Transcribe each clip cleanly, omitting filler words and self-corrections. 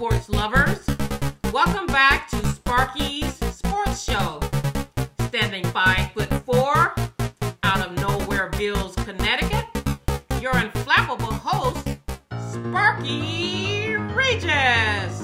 sports lovers. Welcome back to Sparky's Sports Show. Standing 5'4" out of Nowhereville, Connecticut, your inflammable host, Sparky Regis.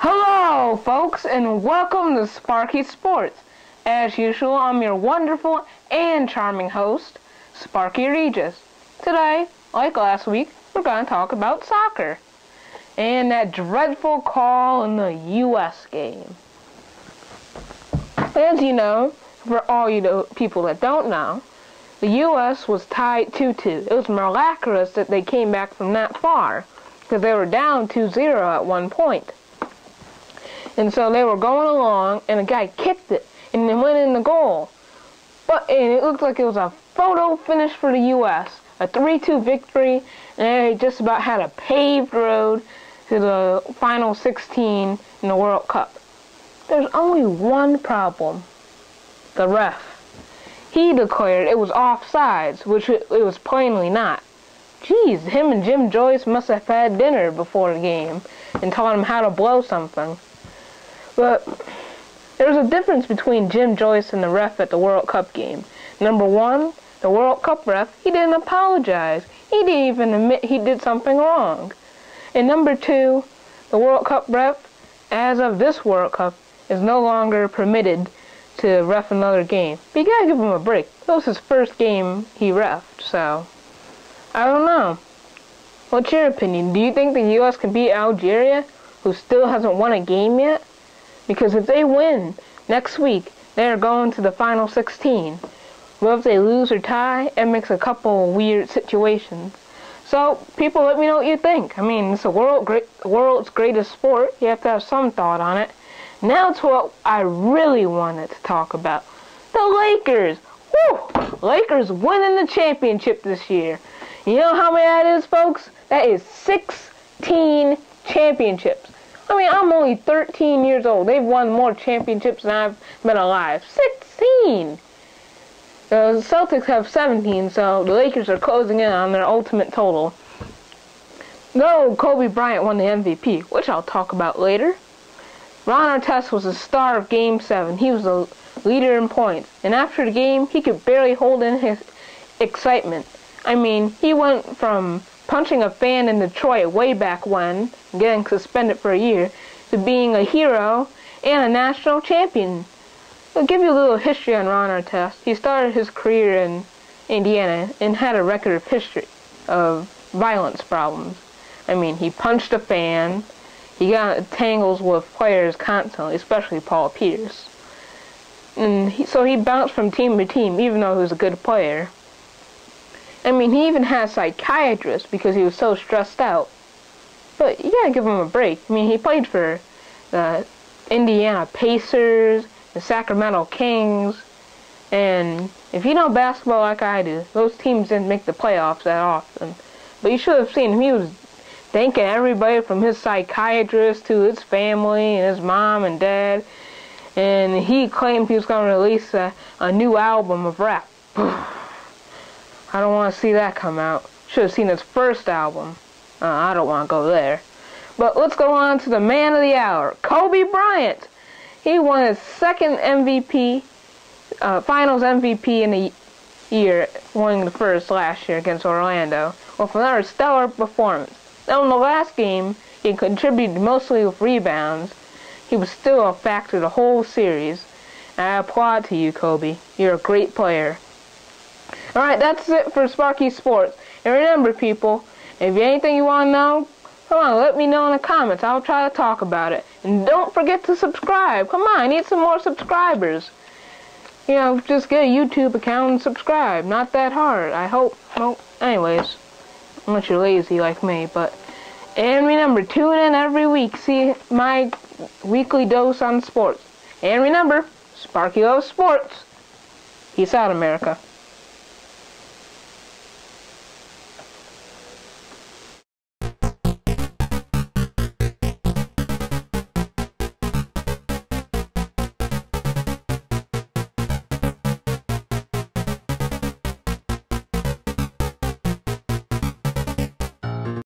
Hello, folks, and welcome to Sparky Sports. As usual, I'm your wonderful and charming host, Sparky Regis. Today, like last week, we're going to talk about soccer and that dreadful call in the U.S. game. As you know, for all you people that don't know, the U.S. was tied 2-2. It was miraculous that they came back from that far, because they were down 2-0 at one point. And so they were going along, and a guy kicked it, and it went in the goal. And it looked like it was a photo finish for the U.S., a 3-2 victory, and they just about had a paved road to the final 16 in the World Cup. There's only one problem: the ref. He declared it was offsides, which it was plainly not. Geez, him and Jim Joyce must have had dinner before the game and taught him how to blow something. But there's a difference between Jim Joyce and the ref at the World Cup game. Number one, the World Cup ref, he didn't apologize. He didn't even admit he did something wrong. And number two, the World Cup ref, as of this World Cup, is no longer permitted to ref another game. But you gotta give him a break. It was his first game he refed, so I don't know. What's your opinion? Do you think the U.S. can beat Algeria, who still hasn't won a game yet? Because if they win next week, they're going to the final 16. But if they lose or tie, it makes a couple weird situations. So, people, let me know what you think. I mean, it's the world's greatest sport. You have to have some thought on it. Now to what I really wanted to talk about. The Lakers. Woo! Lakers winning the championship this year. You know how many that is, folks? That is 16 championships. I mean, I'm only 13 years old. They've won more championships than I've been alive. 16! The Celtics have 17, so the Lakers are closing in on their ultimate total. Though Kobe Bryant won the MVP, which I'll talk about later. Ron Artest was the star of Game 7. He was the leader in points. And after the game, he could barely hold in his excitement. I mean, he went from punching a fan in Detroit way back when, getting suspended for a year, to being a hero and a national champion. I'll give you a little history on Ron Artest. He started his career in Indiana and had a record of history of violence problems. I mean, he punched a fan, he got in tangles with players constantly, especially Paul Pierce. And so he bounced from team to team, even though he was a good player. I mean, he even had a psychiatrist because he was so stressed out. But you gotta give him a break. I mean, he played for the Indiana Pacers, the Sacramento Kings, and if you know basketball like I do, those teams didn't make the playoffs that often. But you should have seen him. He was thanking everybody from his psychiatrist to his family and his mom and dad. And he claimed he was going to release a new album of rap. I don't want to see that come out. Should have seen his first album. I don't want to go there. But let's go on to the man of the hour, Kobe Bryant. He won his second MVP, Finals MVP in the year, winning the first last year against Orlando, with another stellar performance. Now in the last game, he contributed mostly with rebounds. He was still a factor the whole series. And I applaud to you, Kobe. You're a great player. Alright, that's it for Sparky Sports. And remember, people, if you anything you want to know, come on, let me know in the comments. I'll try to talk about it. And don't forget to subscribe. Come on, I need some more subscribers. You know, just get a YouTube account and subscribe. Not that hard, I hope. Well, anyways, unless you're lazy like me. And remember, tune in every week. See my weekly dose on sports. And remember, Sparky loves sports. Peace out, America.